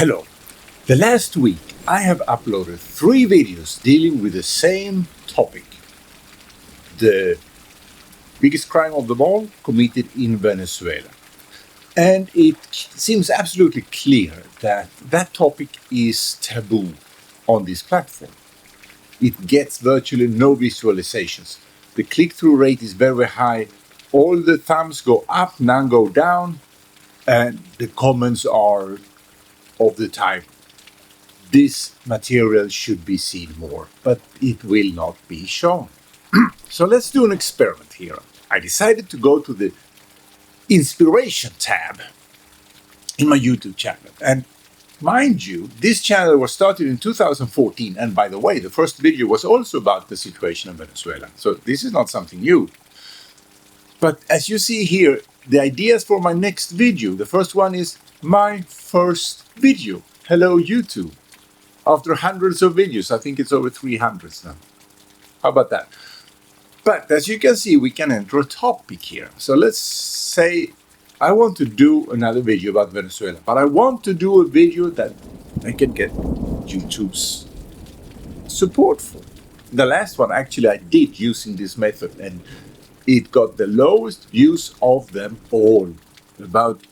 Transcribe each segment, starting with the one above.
Hello. The last week I have uploaded 3 videos dealing with the same topic. The biggest crime of them all committed in Venezuela. And it seems absolutely clear that that topic is taboo on this platform. It gets virtually no visualizations. The click-through rate is very high. All the thumbs go up, none go down. And the comments are of the type, this material should be seen more, but it will not be shown. So let's do an experiment here. I decided to go to the inspiration tab in my YouTube channel. And mind you, this channel was started in 2014. And by the way, the first video was also about the situation in Venezuela. So this is not something new. But as you see here, the ideas for my next video, the first one is my first video. Hello, YouTube. After hundreds of videos, I think it's over 300 now. How about that? But as you can see, we can enter a topic here. So let's say I want to do another video about Venezuela, but I want to do a video that I can get YouTube's support for. The last one actually I did using this method, and it got the lowest views of them all. About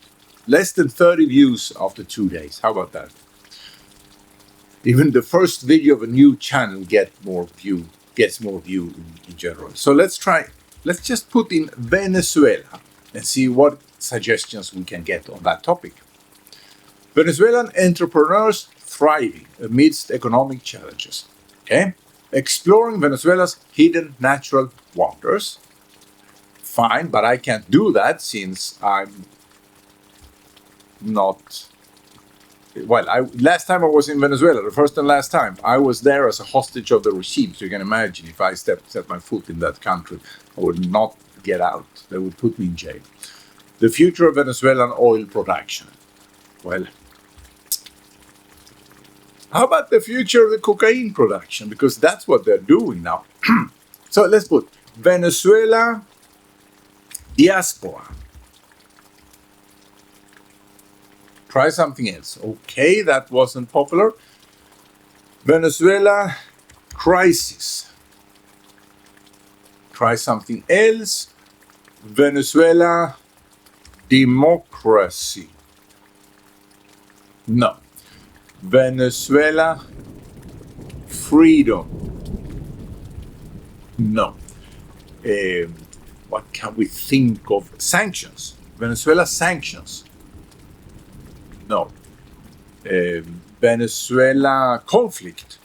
less than 30 views after 2 days. How about that? Even the first video of a new channel gets more view in general. So let's just put in Venezuela and see what suggestions we can get on that topic. Venezuelan entrepreneurs thriving amidst economic challenges. Okay? Exploring Venezuela's hidden natural wonders. Fine, but I can't do that since I'm not... Well, last time I was in Venezuela, the first and last time, I was there as a hostage of the regime. So you can imagine if I set my foot in that country, I would not get out. They would put me in jail. The future of Venezuelan oil production. Well, how about the future of the cocaine production? Because that's what they're doing now. So let's put Venezuela diaspora. Try something else. Okay, that wasn't popular. Venezuela crisis. Try something else. Venezuela democracy. No. Venezuela freedom. No. What can we think of? Sanctions. Venezuela sanctions. No. Venezuela conflict.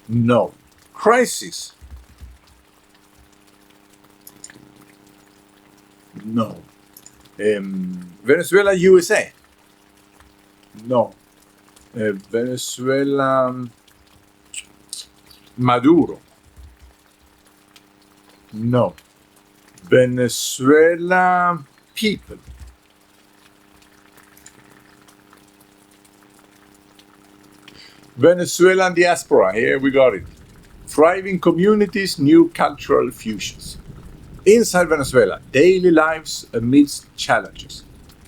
No. Crisis. No. Venezuela USA. No. Venezuela Maduro. No. Venezuela people. Venezuelan diaspora, here we got it. Thriving communities, new cultural fusions. Inside Venezuela, daily lives amidst challenges.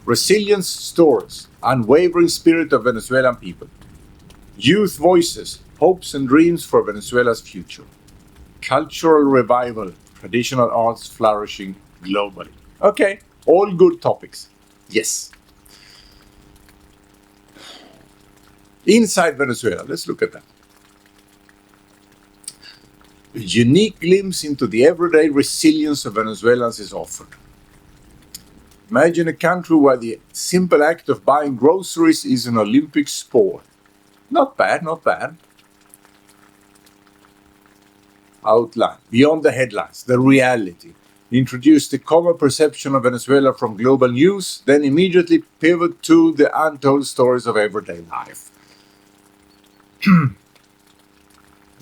Resilience stories, unwavering spirit of Venezuelan people. Youth voices, hopes and dreams for Venezuela's future. Cultural revival, traditional arts flourishing globally. Okay, all good topics. Yes. Inside Venezuela, let's look at that. A unique glimpse into the everyday resilience of Venezuelans is offered. Imagine a country where the simple act of buying groceries is an Olympic sport. Not bad, not bad. Outline, beyond the headlines, the reality. Introduce the common perception of Venezuela from global news, then immediately pivot to the untold stories of everyday life.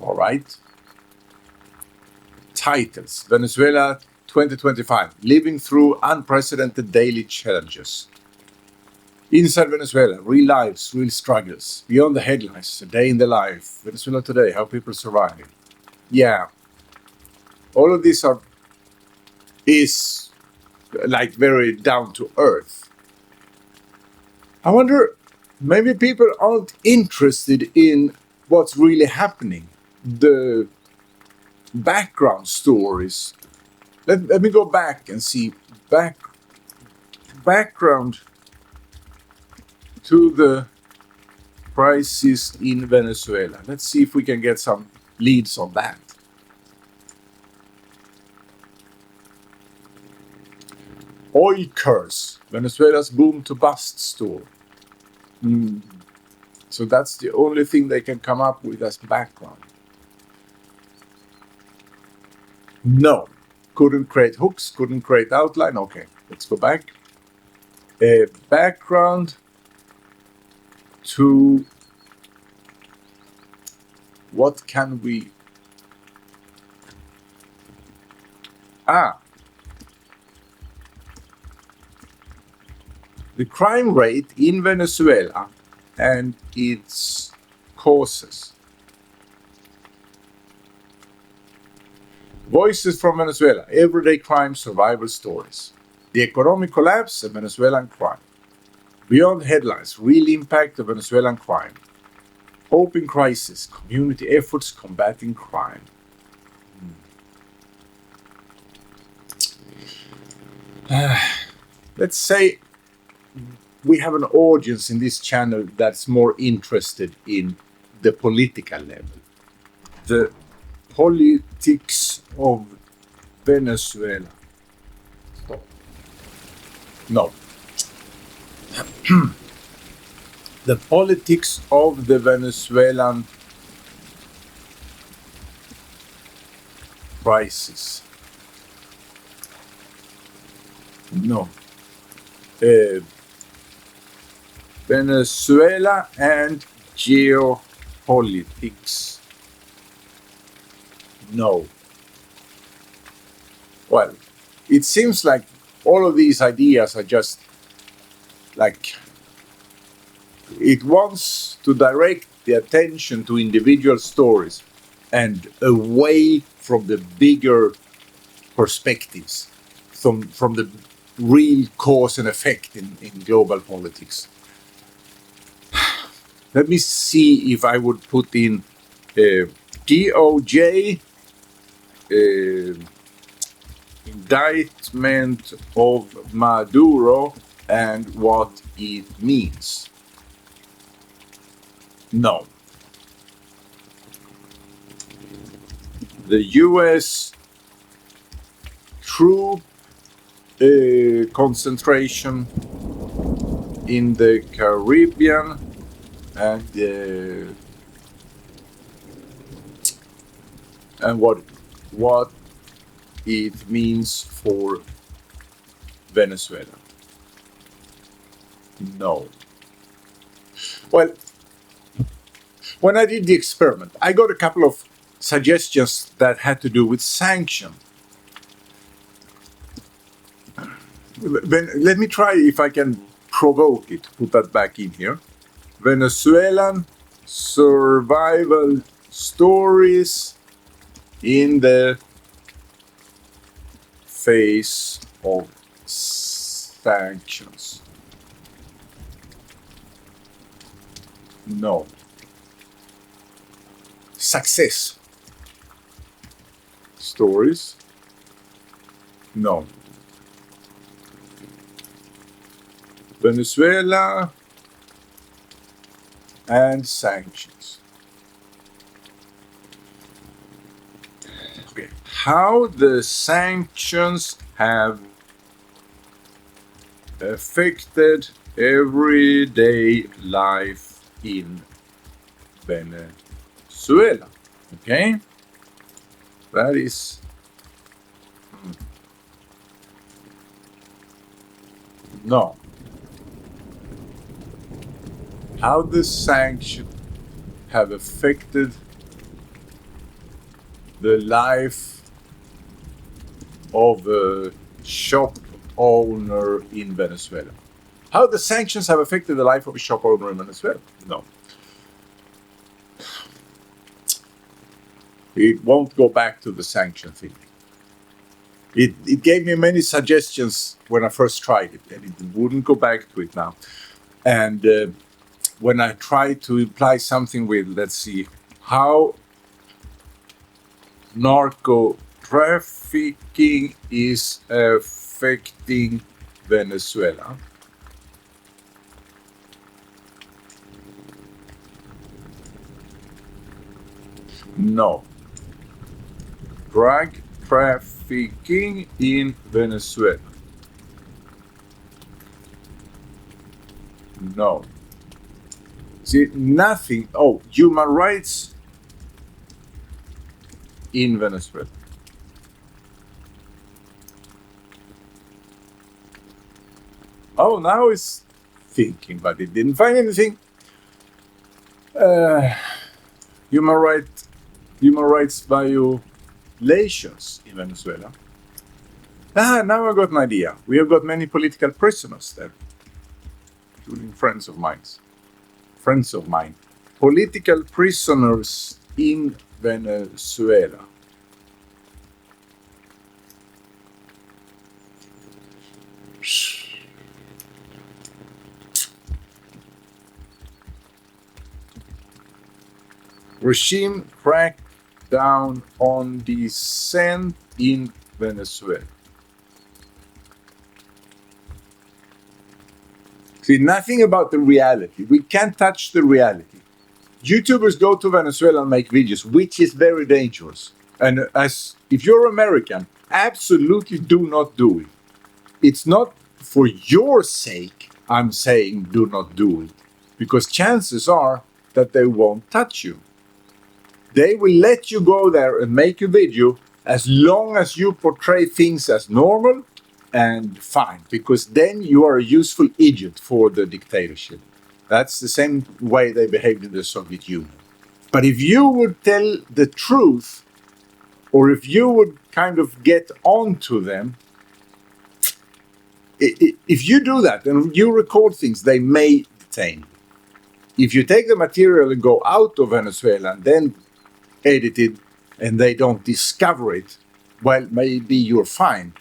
All right. Titles. Venezuela 2025. Living through unprecedented daily challenges. Inside Venezuela. Real lives, real struggles. Beyond the headlines. A day in the life. Venezuela today. How people survive. Yeah. All of these is like very down to earth. I wonder, maybe people aren't interested in what's really happening, the background stories. Let me go back and see background to the crisis in Venezuela. Let's see if we can get some leads on that. Oil curse, Venezuela's boom to bust story. So that's the only thing they can come up with as background. No, couldn't create hooks, couldn't create outline. Okay, let's go back. Background to what can we... The crime rate in Venezuela and its causes. Voices from Venezuela, everyday crime survival stories. The economic collapse of Venezuelan crime. Beyond headlines, real impact of Venezuelan crime. Hope in crisis, community efforts combating crime. Let's say we have an audience in this channel that's more interested in the political level. The politics of Venezuela. Stop. No. The politics of the Venezuelan crisis. No. Venezuela and geopolitics. No. Well, it seems like all of these ideas are just like it wants to direct the attention to individual stories and away from the bigger perspectives, from the real cause and effect in global politics. Let me see if I would put in DOJ indictment of Maduro and what it means. No. The US troop concentration in the Caribbean and what it means for Venezuela. No. Well, when I did the experiment, I got a couple of suggestions that had to do with sanction. Let me try if I can provoke it, put that back in here. Venezuelan survival stories in the face of sanctions. No. Success stories. No. Venezuela and sanctions. Okay. How the sanctions have affected everyday life in Venezuela. Okay? That is no. How the sanctions have affected the life of a shop owner in Venezuela. How the sanctions have affected the life of a shop owner in Venezuela? No. It won't go back to the sanction thing. It gave me many suggestions when I first tried it, and it wouldn't go back to it now. And when I try to imply something with, let's see, how narco trafficking is affecting Venezuela. No. Drug trafficking in Venezuela. No. See, nothing. Oh, human rights in Venezuela. Oh, now it's thinking, but it didn't find anything. Human rights violations in Venezuela. Now I got an idea. We have got many political prisoners there, including friends of mine. Political prisoners in Venezuela. Regime cracked down on dissent in Venezuela. See, nothing about the reality. We can't touch the reality. YouTubers go to Venezuela and make videos, which is very dangerous. And if you're American, absolutely do not do it. It's not for your sake I'm saying do not do it, because chances are that they won't touch you. They will let you go there and make a video as long as you portray things as normal and fine, because then you are a useful idiot for the dictatorship. That's the same way they behaved in the Soviet Union. But if you would tell the truth, or if you would kind of get onto them, if you do that and you record things, they may detain you. If you take the material and go out of Venezuela and then edit it and they don't discover it, well, maybe you're fine.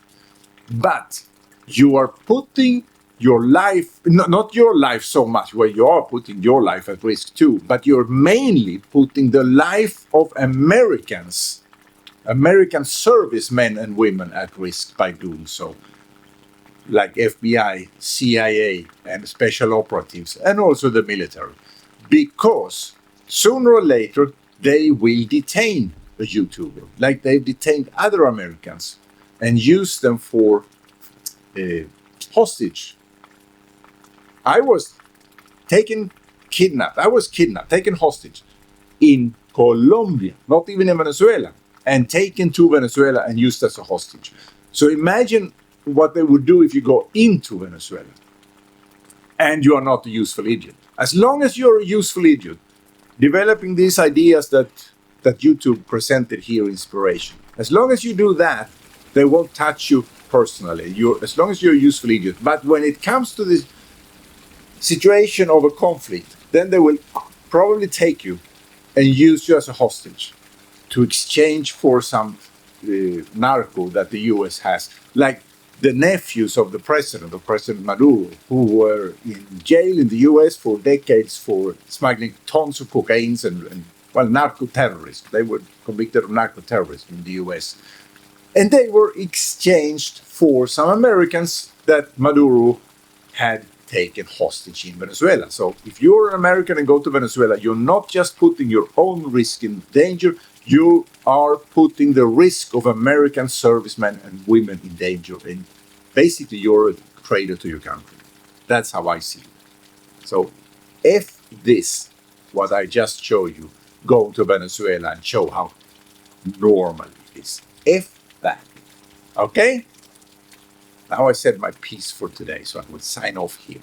But you are putting your life, not your life so much, where you are putting your life at risk too, but you're mainly putting the life of American servicemen and women at risk by doing so. Like FBI, CIA, and special operatives, and also the military. Because sooner or later, they will detain a YouTuber, like they've detained other Americans, and use them for hostage. I was taken hostage in Colombia, not even in Venezuela, and taken to Venezuela and used as a hostage. So imagine what they would do if you go into Venezuela and you are not a useful idiot. As long as you're a useful idiot, developing these ideas that YouTube presented here, inspiration, as long as you do that, they won't touch you personally, as long as you're a useful idiot. But when it comes to this situation of a conflict, then they will probably take you and use you as a hostage to exchange for some narco that the US has. Like the nephews of the president, of President Maduro, who were in jail in the US for decades for smuggling tons of cocaine and narco-terrorists. They were convicted of narco-terrorism in the US. And they were exchanged for some Americans that Maduro had taken hostage in Venezuela. So if you're an American and go to Venezuela, you're not just putting your own risk in danger, you are putting the risk of American servicemen and women in danger. And basically, you're a traitor to your country. That's how I see it. So if this, what I just showed you, go to Venezuela and show how normal it is. If that. Okay? Now I said my piece for today, so I will sign off here.